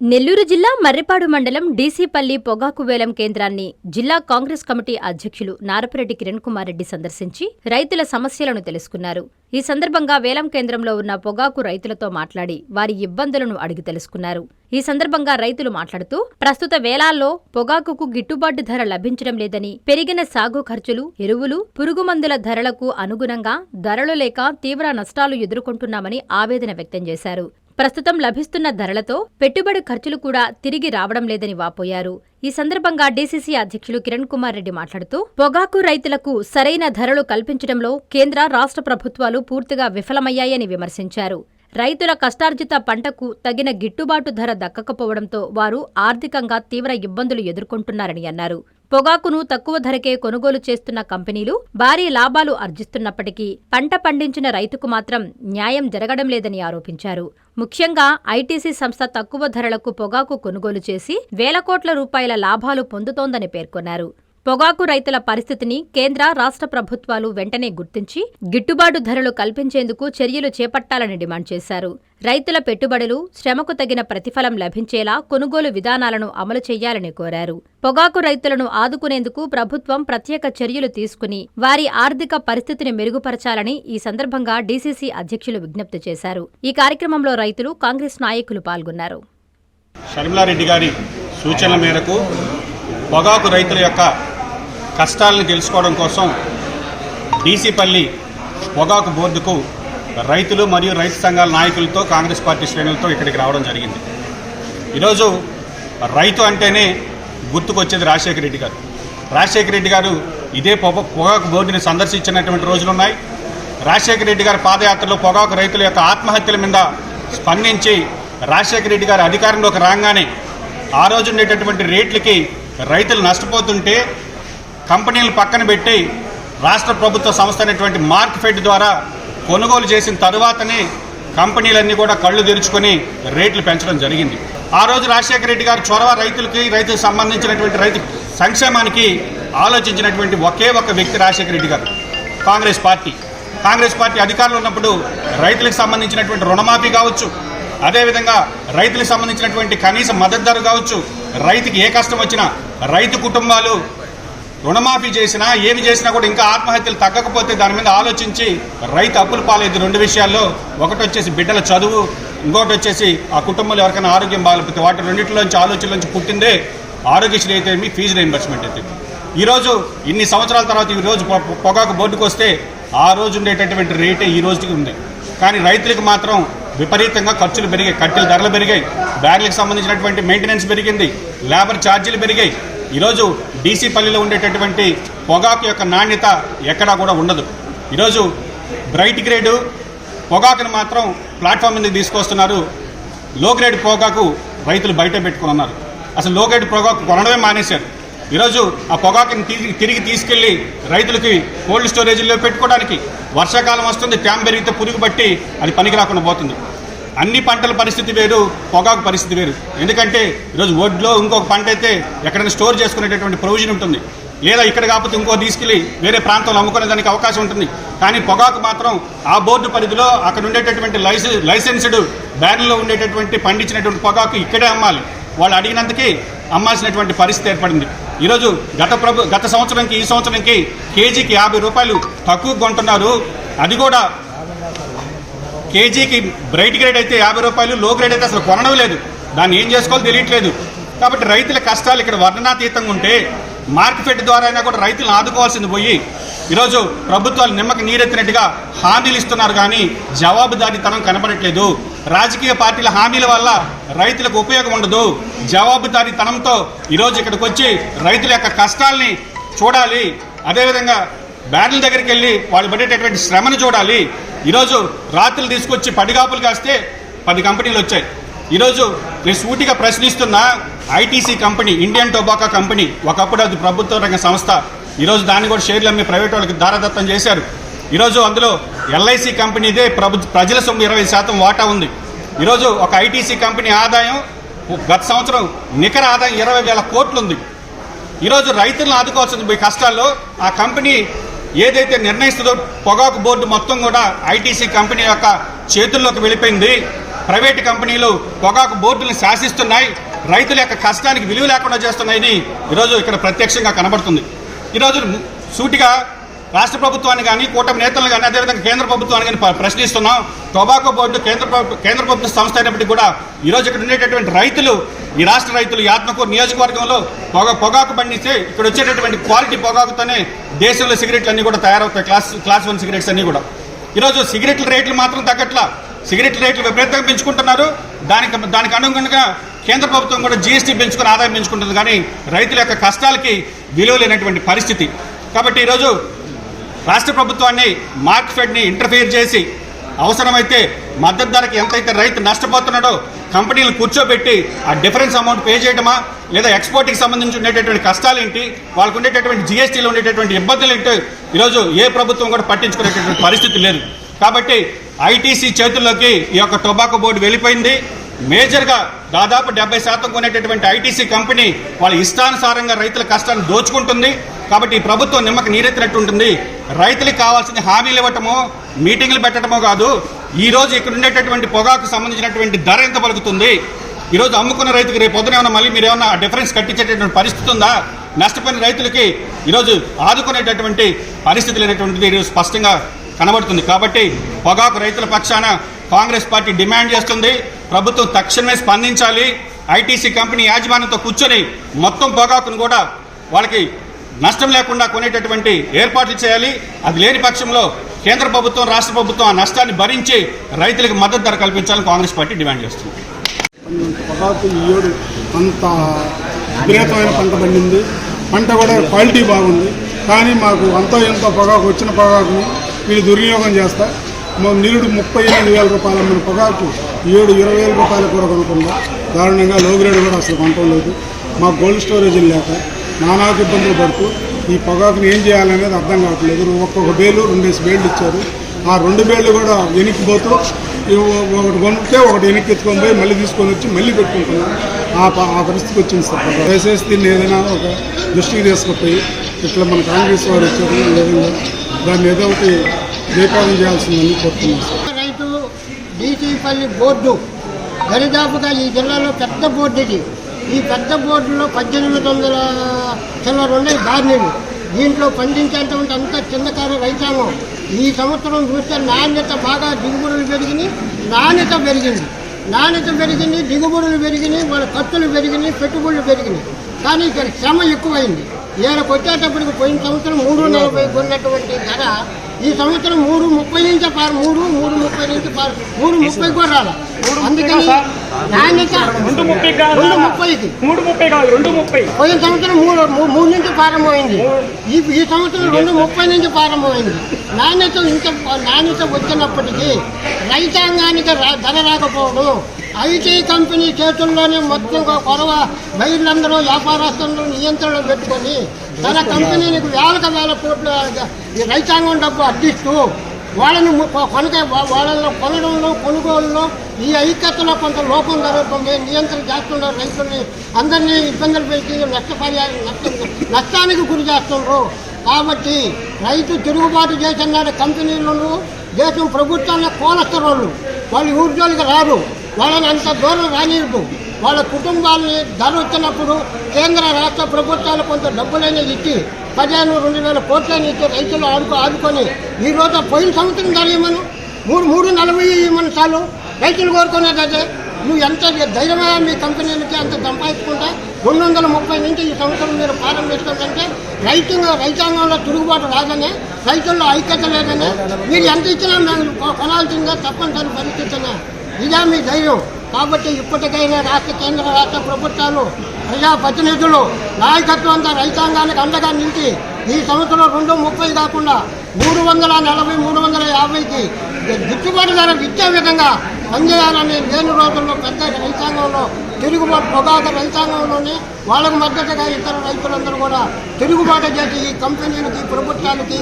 నెల్లూరు జిల్లా మర్రిపాడు మండలం డీసీపల్లి పొగాకు వేలం కేంద్రాన్ని జిల్లా కాంగ్రెస్ కమిటీ అధ్యక్షులు నారపురెడ్డి కిరణ్ కుమార్ రెడ్డి సందర్శించి రైతుల సమస్యలను తెలుసుకున్నారు. ఈ సందర్భంగా వేలం కేంద్రంలో ఉన్న పొగాకు రైతులతో మాట్లాడి వారి ఇబ్బందులను అడిగి తెలుసుకున్నారు. ఈ సందర్భంగా రైతులు మాట్లాడుతూ ప్రస్తుత వేలాల్లో పొగాకుకు గిట్టుబాటు ధర లభించడం లేదని, పెరిగిన సాగు ఖర్చులు, ఎరువులు, పురుగుమందుల ధరలకు అనుగుణంగా ధరలు లేక తీవ్ర నష్టాలు ఎదుర్కొంటున్నామని ఆవేదన వ్యక్తం చేశారు. ప్రస్తుతం లభిస్తున్న ధరలతో పెట్టుబడి ఖర్చులు కూడా తిరిగి రావడం లేదని వాపోయారు. ఈ సందర్భంగా డీసీసీ అధ్యక్షులు కిరణ్ కుమార్ రెడ్డి మాట్లాడుతూ పొగాకు రైతులకు సరైన ధరలు కల్పించడంలో కేంద్ర, రాష్ట్ర ప్రభుత్వాలు పూర్తిగా విఫలమయ్యాయని విమర్శించారు. రైతుల కష్టార్జిత పంటకు తగిన గిట్టుబాటు ధర దక్కకపోవడంతో వారు ఆర్థికంగా తీవ్ర ఇబ్బందులు ఎదుర్కొంటున్నారని అన్నారు. పొగాకును తక్కువ ధరకే కొనుగోలు చేస్తున్న కంపెనీలు భారీ లాభాలు ఆర్జిస్తున్నప్పటికీ పంట పండించిన రైతుకు మాత్రం న్యాయం జరగడం లేదని ఆరోపించారు. ముఖ్యంగా ఐటీసీ సంస్థ తక్కువ ధరలకు పొగాకు కొనుగోలు చేసి వేల కోట్ల రూపాయల లాభాలు పొందుతోందని పేర్కొన్నారు. పొగాకు రైతుల పరిస్థితిని కేంద్ర, రాష్ట్ర ప్రభుత్వాలు వెంటనే గుర్తించి గిట్టుబాటు ధరలు కల్పించేందుకు చర్యలు చేపట్టాలని డిమాండ్ చేశారు. రైతుల పెట్టుబడులు, శ్రమకు తగిన ప్రతిఫలం లభించేలా కొనుగోలు విధానాలను అమలు చేయాలని కోరారు. పొగాకు రైతులను ఆదుకునేందుకు ప్రభుత్వం ప్రత్యేక చర్యలు తీసుకుని వారి ఆర్థిక పరిస్థితిని మెరుగుపరచాలని ఈ సందర్భంగా డీసీసీ అధ్యక్షులు విజ్ఞప్తి చేశారు. ఈ కార్యక్రమంలో రైతులు, కాంగ్రెస్ నాయకులు పాల్గొన్నారు. షర్మిలారెడ్డి గారి సూచనల మేరకు పొగాకు రైతుల యొక్క కష్టాలను తెలుసుకోవడం కోసం డీసీపల్లి పొగాకు బోర్డుకు రైతులు మరియు రైతు సంఘాల నాయకులతో, కాంగ్రెస్ పార్టీ శ్రేణులతో ఇక్కడికి రావడం జరిగింది. ఈరోజు రైతు అంటేనే గుర్తుకొచ్చేది రాజశేఖర రెడ్డి గారు. రాజశేఖర రెడ్డి గారు ఇదే పొగాకు బోర్డుని సందర్శించినటువంటి రోజులున్నాయి. రాజశేఖర రెడ్డి గారి పాదయాత్రలో పొగాకు రైతుల యొక్క ఆత్మహత్యల మీద స్పందించి రాజశేఖర రెడ్డి గారు అధికారంలోకి రాగానే ఆ రోజు ఉండేటటువంటి రేట్లకి రైతులు నష్టపోతుంటే కంపెనీలు పక్కన పెట్టి రాష్ట్ర ప్రభుత్వ సంస్థ అయినటువంటి మార్క్ఫెడ్ ద్వారా కొనుగోలు చేసిన తరువాతనే కంపెనీలన్నీ కూడా కళ్ళు తెరుచుకొని రేట్లు పెంచడం జరిగింది. ఆ రోజు రాజశేఖర రెడ్డి గారు చొరవ రైతులకు సంబంధించినటువంటి రైతు సంక్షేమానికి ఆలోచించినటువంటి ఒకే ఒక వ్యక్తి రాజశేఖర రెడ్డి గారు. కాంగ్రెస్ పార్టీ అధికారంలో ఉన్నప్పుడు రైతులకు సంబంధించినటువంటి రుణమాఫీ కావచ్చు, అదేవిధంగా రైతులకు సంబంధించినటువంటి కనీస మద్దతు ధర కావచ్చు, రైతుకి ఏ కష్టం వచ్చినా రైతు కుటుంబాలు రుణమాఫీ చేసినా ఏమి చేసినా కూడా ఇంకా ఆత్మహత్యలు తగ్గకపోతే దాని మీద ఆలోచించి రైతు అప్పులు పాలేదు. రెండు విషయాల్లో, ఒకటి వచ్చేసి బిడ్డల చదువు, ఇంకొకటి వచ్చేసి ఆ కుటుంబంలో ఎవరికైనా ఆరోగ్యం బాగాలేకపోతే వాటి రెండింటిలోంచి ఆలోచనలోంచి పుట్టిందే ఆరోగ్యశ్రీ అయితే ఫీజు రీయింబర్స్మెంట్ అయితే. ఈరోజు ఇన్ని సంవత్సరాల తర్వాత ఈరోజు పొగాకు బోర్డుకు వస్తే ఆ రోజు ఉండేటటువంటి రేటే ఈ రోజుకి ఉంది. కానీ రైతులకు మాత్రం విపరీతంగా ఖర్చులు పెరిగాయి, కట్టెల ధరలు పెరిగాయి, బ్యాగులకు సంబంధించినటువంటి మెయింటెనెన్స్ పెరిగింది, లేబర్ ఛార్జీలు పెరిగాయి. ఈరోజు డీసీపల్లిలో ఉండేటటువంటి పొగాకు యొక్క నాణ్యత ఎక్కడా కూడా ఉండదు. ఈరోజు బ్రైట్ గ్రేడ్ పొగాకును మాత్రం ప్లాట్ఫామ్ మీదకి తీసుకొస్తున్నారు. లో గ్రేడ్ పొగాకు రైతులు బయట పెట్టుకుని ఉన్నారు. అసలు లో గ్రేడ్ పొగాకు కొనడమే మానేశారు. ఈరోజు ఆ పొగాకుని తిరిగి తీసుకెళ్లి రైతులకి కోల్డ్ స్టోరేజీల్లో పెట్టుకోవడానికి వర్షాకాలం వస్తుంది, ట్యాం పెరిగితే పురుగు బట్టి అది పనికి రాకుండా పోతుంది. అన్ని పంటల పరిస్థితి వేరు, పొగాకు పరిస్థితి వేరు. ఎందుకంటే ఈరోజు వడ్లో ఇంకొక పంట అయితే ఎక్కడైనా స్టోర్ చేసుకునేటటువంటి ప్రొవిజన్ ఉంటుంది, లేదా ఇక్కడ కాకపోతే ఇంకో తీసుకెళ్లి వేరే ప్రాంతంలో అమ్ముకునే దానికి అవకాశం ఉంటుంది. కానీ పొగాకు మాత్రం ఆ బోర్డు పరిధిలో అక్కడ ఉండేటటువంటి లైసెన్స్డ్ బ్యాన్లో ఉండేటటువంటి పండించినటువంటి పొగాకు ఇక్కడే అమ్మాలి. వాళ్ళు అడిగినందుకే అమ్మాల్సినటువంటి పరిస్థితి ఏర్పడింది. ఈరోజు గత సంవత్సరంకి ఈ సంవత్సరంకి కేజీకి 50 రూపాయలు తక్కువ కొంటున్నారు. అది కూడా కేజీకి బ్రైట్ గ్రేడ్ అయితే 50 రూపాయలు, లో గ్రేడ్ అయితే అసలు కొనడం లేదు. దాన్ని ఏం చేసుకోవాలో తెలియట్లేదు. కాబట్టి రైతుల కష్టాలు ఇక్కడ వర్ణనాతీతంగా ఉంటే మార్కెట్ ద్వారా అయినా కూడా రైతులను ఆదుకోవాల్సింది పోయి ఈరోజు ప్రభుత్వాలు నిమ్మకి నీరెత్తినట్టుగా హామీలు ఇస్తున్నారు, కానీ జవాబుదారీతనం కనబడట్లేదు. రాజకీయ పార్టీల హామీల వల్ల రైతులకు ఉపయోగం ఉండదు. జవాబుదారీతనంతో ఈరోజు ఇక్కడికి వచ్చి రైతుల యొక్క కష్టాలని చూడాలి. అదేవిధంగా బ్యారెల దగ్గరికి వెళ్ళి వాళ్ళు పడేటటువంటి శ్రమను చూడాలి. ఈరోజు రాత్రులు తీసుకొచ్చి పడిగాపులు కాస్తే 10 కంపెనీలు వచ్చాయి. ఈరోజు నేను సూటిగా ప్రశ్నిస్తున్న ITC company, Indian tobacco company, ఒకప్పుడు అది ప్రభుత్వ రంగ సంస్థ. ఈరోజు దాన్ని కూడా షేర్లు అమ్మి ప్రైవేట్ వాళ్ళకి దారదత్తం చేశారు. ఈరోజు అందులో ఎల్ఐసి కంపెనీదే ప్రజల సొమ్ము 20% వాటా ఉంది. ఈరోజు ఒక ఐటీసీ కంపెనీ ఆదాయం గత సంవత్సరం నికర ఆదాయం 20,000 కోట్లు ఉంది. ఈరోజు రైతులను ఆదుకోవాల్సింది పోయి కష్టాల్లో ఆ కంపెనీ ఏదైతే నిర్ణయిస్తుందో పొగాకు బోర్డు మొత్తం కూడా ఐటీసీ కంపెనీ యొక్క చేతుల్లోకి వెళ్ళిపోయింది. ప్రైవేటు కంపెనీలు పొగాకు బోర్డులను శాసిస్తున్నాయి, రైతుల యొక్క కష్టానికి విలువ లేకుండా చేస్తున్నాయని ఈరోజు ఇక్కడ ప్రత్యక్షంగా కనబడుతుంది. ఈరోజు సూటిగా రాష్ట్ర ప్రభుత్వాన్ని కానీ కూటమి నేతలను కానీ అదేవిధంగా కేంద్ర ప్రభుత్వాన్ని కానీ ప్రశ్నిస్తున్నాం. టొబాకో బోర్డు కేంద్ర ప్రభుత్వ సంస్థ అయినప్పటికీ కూడా ఈరోజు ఇక్కడ ఉండేటటువంటి రైతులు, ఈ రాష్ట్ర రైతులు యాత్మకూరు నియోజకవర్గంలో పొగాకు పండిస్తే ఇక్కడ వచ్చేటటువంటి క్వాలిటీ పొగాకుతోనే దేశంలో సిగరెట్లు అన్నీ కూడా తయారవుతాయి, క్లాస్ 1 సిగరెట్స్ అన్నీ కూడా. ఈరోజు సిగరెట్ల రేట్లు మాత్రం తగ్గట్లా, సిగరెట్ల రేట్లు విపరీతంగా పెంచుకుంటున్నారు. దానికి అనుగుణంగా కేంద్ర ప్రభుత్వం కూడా జీఎస్టీ పెంచుకుని ఆదాయం పెంచుకుంటుంది, కానీ రైతుల యొక్క కష్టాలకి విలువ లేనటువంటి పరిస్థితి. కాబట్టి ఈరోజు రాష్ట్ర ప్రభుత్వాన్ని మార్కెట్ని ఇంటర్ఫియర్ చేసి అవసరమైతే మద్దతు ధరకి ఎంతైతే రైతు నష్టపోతున్నాడో కంపెనీలు కూర్చోబెట్టి ఆ డిఫరెన్స్ అమౌంట్ పే చేయడమా, లేదా ఎక్స్పోర్ట్కి సంబంధించి ఉండేటటువంటి కష్టాలు ఏంటి, వాళ్ళకు ఉండేటటువంటి జీఎస్టీలో ఉండేటటువంటి ఇబ్బందులు ఏంటి ఈరోజు ఏ ప్రభుత్వం కూడా పట్టించుకునేటటువంటి పరిస్థితి లేదు. కాబట్టి ఐటీసీ చేతుల్లోకి ఈ యొక్క టొబాకో బోర్డు వెళ్ళిపోయింది. మేజర్గా దాదాపు 70% కొనేటటువంటి ఐటీసీ కంపెనీ వాళ్ళ ఇష్టానుసారంగా రైతుల కష్టాన్ని దోచుకుంటుంది. కాబట్టి ఈ ప్రభుత్వం నిమ్మకి నీరెత్తినట్టు ఉంటుంది. రైతులకు కావాల్సింది హామీలు ఇవ్వటమో మీటింగ్లు పెట్టడమో కాదు, ఈరోజు ఇక్కడ ఉండేటటువంటి పొగాకు సంబంధించినటువంటి ధర ఎంత పలుకుతుంది, ఈరోజు అమ్ముకున్న రైతుకి రేపు పొద్దున ఏమన్నా మళ్ళీ మీరు ఏమన్నా డిఫరెన్స్ కట్టించేటటువంటి పరిస్థితి ఉందా, నష్టపోయిన రైతులకి ఈరోజు ఆదుకునేటటువంటి పరిస్థితి లేనటువంటిది ఈరోజు స్పష్టంగా కనబడుతుంది. కాబట్టి పొగాకు రైతుల పక్షాన కాంగ్రెస్ పార్టీ డిమాండ్ చేస్తుంది, ప్రభుత్వం తక్షణమే స్పందించాలి. ఐటీసీ కంపెనీ యాజమాన్యంతో కూర్చొని మొత్తం పొగాకును కూడా వాళ్ళకి నష్టం లేకుండా కొనేటటువంటి ఏర్పాట్లు చేయాలి. అది లేని పక్షంలో కేంద్ర ప్రభుత్వం రాష్ట్ర ప్రభుత్వం ఆ నష్టాన్ని భరించి రైతులకు మద్దతు ధర కల్పించాలని కాంగ్రెస్ పార్టీ డిమాండ్ చేస్తుంది. పొగాకు ఈ ఏడు అంత విపరీతమైన పంట పండింది, పంట కూడా క్వాలిటీ బాగుంది. కానీ మాకు అంతో ఎంతో పొగాకు వచ్చిన పొగాకుని వీళ్ళు దుర్వినియోగం చేస్తా నిరుడు 38,000 రూపాయల మన పొగాకు ఈ ఏడు 20,000 రూపాయలు కూడా కొనుక్కుందా. దారుణంగా లో గ్రేడ్ కూడా అసలు కొనటం లేదు. మాకు కోల్డ్ స్టోరేజీలు లేక నానాకు ఇబ్బందులు పడుతూ ఈ పొగాకుని ఏం చేయాలనేది అర్థం కావట్లేదు. ఒక్కొక్క బేలు 2 బేళ్ళు ఇచ్చారు. ఆ 2 బేళ్ళు కూడా వెనక్కిపోతూ ఒకటి కొనుక్కే ఒకటి వెనక్కి ఎత్తుకొని పోయి మళ్ళీ తీసుకొని వచ్చి మళ్ళీ పెట్టుకుంటున్నాం. ఆ పరిస్థితి వచ్చింది సార్. దయచేసి దీన్ని ఏదైనా ఒక దృష్టికి తీసుకుపోయి ఇట్లా మన కాంగ్రెస్ వారు వచ్చారు, ఏదైనా దాన్ని ఏదో ఒకటి జయప్రదం చేయాల్సిందని కోరుతున్నాం సార్. రైతు డీసీపల్లి బోర్డు దరిదాపుగా ఈ జిల్లాలో పెద్ద బోర్డు ఇది. ఈ పెద్ద బోర్డులో 1800 చిల్లర ఉన్నాయి ధాన్యులు. దీంట్లో పండించేటువంటి అంత చిన్నకారు రైతాంగం. ఈ సంవత్సరం చూస్తే నాణ్యత బాగా దిగుబడులు పెరిగినాయి, నాణ్యత పెరిగింది, దిగుబడులు పెరిగినాయి, వాళ్ళ ఖర్చులు పెరిగినాయి, పెట్టుబడులు పెరిగినాయి. కానీ ఇక్కడ శ్రమ ఎక్కువైంది. ఈయనకు వచ్చేటప్పటికి పోయిన సంవత్సరం 340 కొన్నటువంటి ధర ఈ సంవత్సరం 330 నుంచి 330 కూడా రాలి. అందుకని నాణ్యత 230 పోయిన సంవత్సరం 3 నుంచి ప్రారంభమైంది. ఈ సంవత్సరం 230 నుంచి ప్రారంభమైంది. నాణ్యత వచ్చినప్పటికీ రైతాంగానికి ధర రాకపోవడం, ఐటీ కంపెనీ చేతుల్లోనే మొత్తం కొరవ బయర్లందరూ వ్యాపారస్తులను నియంత్రణలో పెట్టుకొని తన కంపెనీలకు వేల కోట్ల రైతాంగం డబ్బు అడ్డిస్తూ వాళ్ళని వాళ్ళలో కొనడంలో కొనుగోలులో ఈ ఐక్యతలో కొంత లోపం జరుగుతుంది. నియంత్రణ చేస్తున్నారు. రైతుల్ని అందరినీ ఇబ్బందులు పెట్టి నష్టానికి గురి చేస్తున్నారు. కాబట్టి రైతు తిరుగుబాటు చేసిన కంపెనీలను దేశం ప్రభుత్వాన్ని కోలస్తారు. వాళ్ళు ఊర్జోలికి రారు, వాళ్ళని అంత దూరం రానియద్దు. వాళ్ళ కుటుంబాలని ధర వచ్చినప్పుడు కేంద్ర రాష్ట్ర ప్రభుత్వాలు కొంత డబ్బులైనా ఇచ్చి 15,000-2,000 కోట్లని ఇచ్చి రైతులు ఆదుకొని ఈరోజు పోయిన సంవత్సరం ధర ఇవ్వను 340 ఇవ్వమని చాలు రైతులు కోరుకునేది. అదే నువ్వు ఎంత ధైర్యమా మీ కంపెనీలకి అంత సంపాదించుకుంటా 230 నుంచి ఈ సంవత్సరం మీరు ప్రారంభిస్తుందంటే రైతాంగంలో తిరుగుబాటు రాదని, రైతుల్లో ఐక్యత లేదని, మీరు ఎంత ఇచ్చినా మేము కొనాల్సిందిగా తప్పనిసరి పరిస్థితినే. ఇదే మీ ధైర్యం. కాబట్టి ఇప్పటికైనా కేంద్ర రాష్ట్ర ప్రభుత్వాలు ప్రజాప్రతినిధులు నాయకత్వంతో రైతాంగానికి అండగా నిలిచి ఈ సంవత్సరం 230 కాకుండా 340, 350కి గిట్టుబాటు ధర ఇచ్చే విధంగా పనిచేయాలని లేని రోజుల్లో పెద్ద రైతాంగంలో తిరుగుబాటు పొగాకు రైతాంగంలోనే వాళ్ళకు మద్దతుగా ఇతర రైతులందరూ కూడా తిరుగుబాటు చేసి ఈ కంపెనీలకి ప్రభుత్వాలకి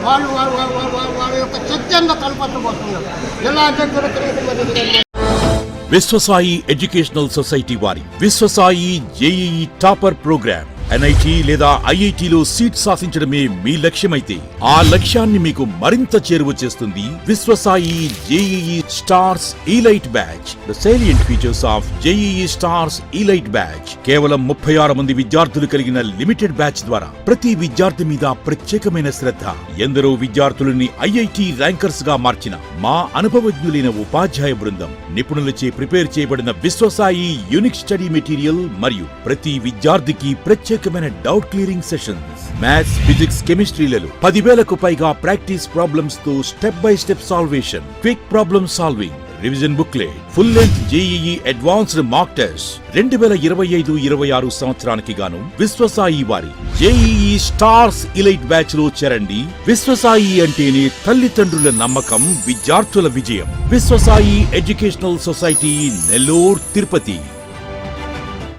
వాళ్ళ యొక్క చర్చంగా కనపరచబోతున్నారు. జిల్లా అధ్యక్షుడు విశ్వసాయి ఎడ్యుకేషనల్ సొసైటీ వారి Vishwasai JEE topper programme NIT లేదా ఐఐటిలో సీట్ సాధించడమే మీ లక్ష్యమైతే ఆ లక్ష్యాన్ని మీకు మరింత చేరువ చేస్తుంది Viswasai JEE stars elite batch. The salient features of JEE stars elite batch. కేవలం 36 మంది విద్యార్థులు కలిగిన లిమిటెడ్ బ్యాచ్ ద్వారా ప్రతి విద్యార్థి మీద ప్రత్యేకమైన శ్రద్ధ, ఎందరో విద్యార్థులని ఐఐటి ర్యాంకర్స్ గా మార్చిన మా అనుభవజ్ఞులైన ఉపాధ్యాయ బృందం, నిపుణులచే ప్రిపేర్ చేయబడిన విశ్వసాయి యూనిక్ స్టడీ మెటీరియల్ మరియు ప్రతి విద్యార్థికి ప్రత్యేకమైన doubt clearing sessions, maths, physics, కెమిస్ట్రీలలో 10,000కు పైగా ప్రాక్టీస్ ప్రాబ్లమ్స్ తో step by step salvation, quick problem solving, revision booklet, full length JEE advanced mock test. 2025-26 సంవత్సరానికి గాను విశ్వసాయి వారి జేఈఈ స్టార్స్ ఇలైట్ బ్యాచ్ లో చేరండి. విశ్వసాయి అంటేనే తల్లిదండ్రుల నమ్మకం, విద్యార్థుల విజయం. Viswasai educational society, Nellore, Tirupati.